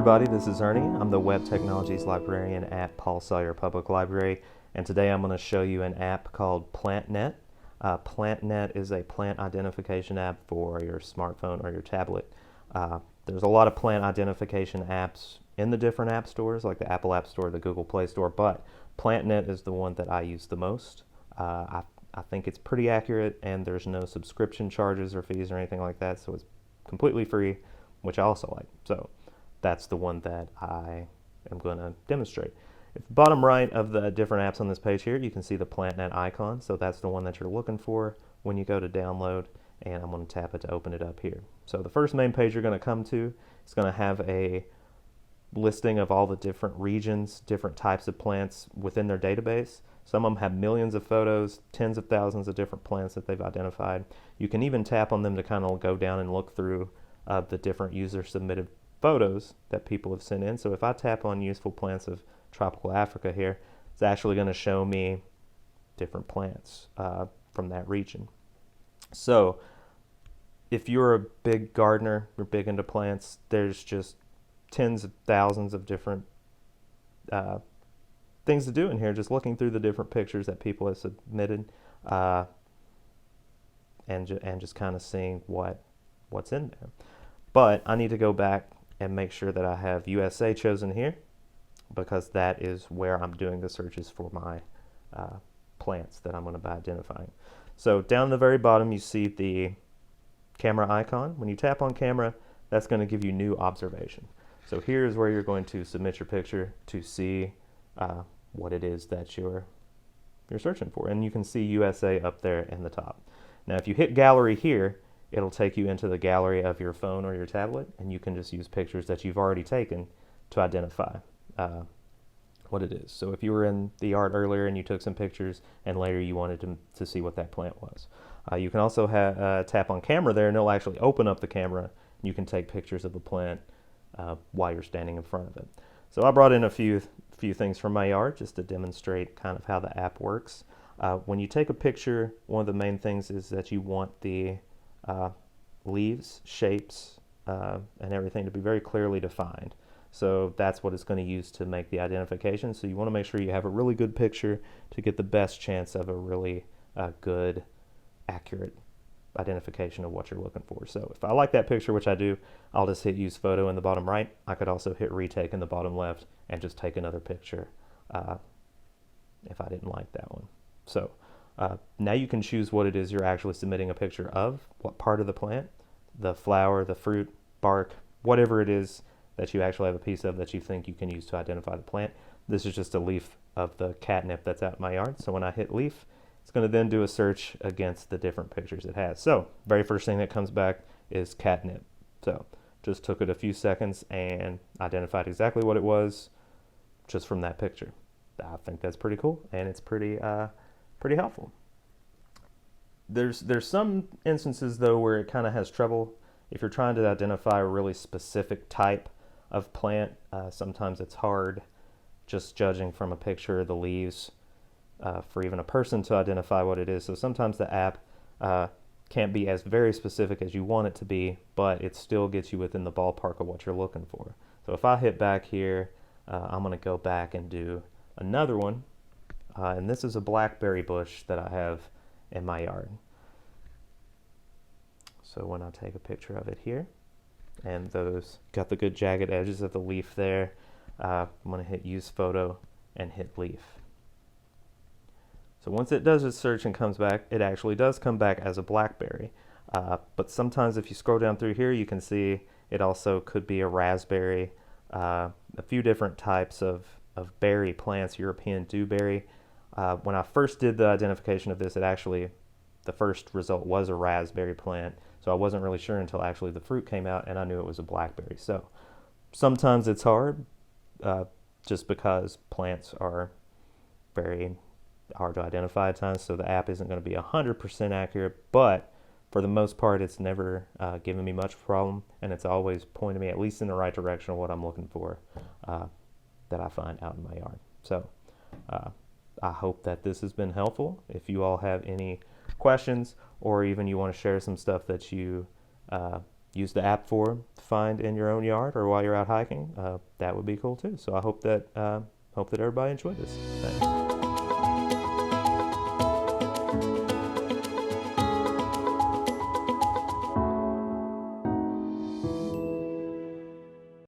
everybody, this is Ernie. I'm the Web Technologies Librarian at Paul Sawyer Public Library, and today I'm going to show you an app called PlantNet. PlantNet is a plant identification app for your smartphone or your tablet. There's a lot of plant identification apps in the different app stores, like the Apple App Store, the Google Play Store, but PlantNet is the one that I use the most. I think it's pretty accurate, and there's no subscription charges or fees or anything like that, so it's completely free, which I also like. So that's the one that I am going to demonstrate. At the bottom right of the different apps on this page here, you can see the PlantNet icon. So that's the one that you're looking for when you go to download, and I'm going to tap it to open it up here. So the first main page you're going to come to is going to have a listing of all the different regions, different types of plants within their database. Some of them have millions of photos, tens of thousands of different plants that they've identified. You can even tap on them to kind of go down and look through the different user submitted photos that people have sent in. So if I tap on useful plants of tropical Africa here, it's actually going to show me different plants from that region. So if you're a big gardener, you're big into plants, there's just tens of thousands of different things to do in here, just looking through the different pictures that people have submitted and just kind of seeing what's in there. But I need to go back and make sure that I have USA chosen here, because that is where I'm doing the searches for my plants that I'm going to be identifying. So down the very bottom you see the camera icon. When you tap on camera, that's going to give you new observation. So here's where you're going to submit your picture to see what it is that you're searching for. And you can see USA up there in the top. Now if you hit gallery here, it'll take you into the gallery of your phone or your tablet, and you can just use pictures that you've already taken to identify what it is. So if you were in the yard earlier and you took some pictures and later you wanted to see what that plant was. You can also tap on camera there, and it'll actually open up the camera, and you can take pictures of the plant while you're standing in front of it. So I brought in a few things from my yard just to demonstrate kind of how the app works. When you take a picture, one of the main things is that you want the leaves, shapes, and everything to be very clearly defined. So that's what it's going to use to make the identification. So you want to make sure you have a really good picture to get the best chance of a really good, accurate identification of what you're looking for. So if I like that picture, which I do, I'll just hit use photo in the bottom right. I could also hit retake in the bottom left and just take another picture if I didn't like that one. So now you can choose what it is you're actually submitting a picture of, what part of the plant, the flower, the fruit, bark, whatever it is that you actually have a piece of that you think you can use to identify the plant. This is just a leaf of the catnip that's out in my yard. So when I hit leaf, it's going to then do a search against the different pictures it has. So very first thing that comes back is catnip. So just took it a few seconds and identified exactly what it was just from that picture. I think that's pretty cool, and it's pretty helpful. There's some instances though where it kind of has trouble if you're trying to identify a really specific type of plant. Sometimes it's hard just judging from a picture of the leaves for even a person to identify what it is. So sometimes the app can't be as very specific as you want it to be, but it still gets you within the ballpark of what you're looking for. So if I hit back here, I'm going to go back and do another one, and this is a blackberry bush that I have in my yard. So when I take a picture of it here, and those got the good jagged edges of the leaf there, I'm going to hit use photo and hit leaf. So once it does its search and comes back, it actually does come back as a blackberry. But sometimes if you scroll down through here, you can see it also could be a raspberry, a few different types of berry plants, European dewberry. When I first did the identification of this, the first result was a raspberry plant. So I wasn't really sure until actually the fruit came out and I knew it was a blackberry. So sometimes it's hard just because plants are very hard to identify at times. So the app isn't going to be 100% accurate, but for the most part, it's never given me much problem, and it's always pointed me at least in the right direction of what I'm looking for that I find out in my yard. So I hope that this has been helpful. If you all have any questions, or even you want to share some stuff that you use the app for to find in your own yard or while you're out hiking, that would be cool too. So I hope that everybody enjoyed this. Thanks.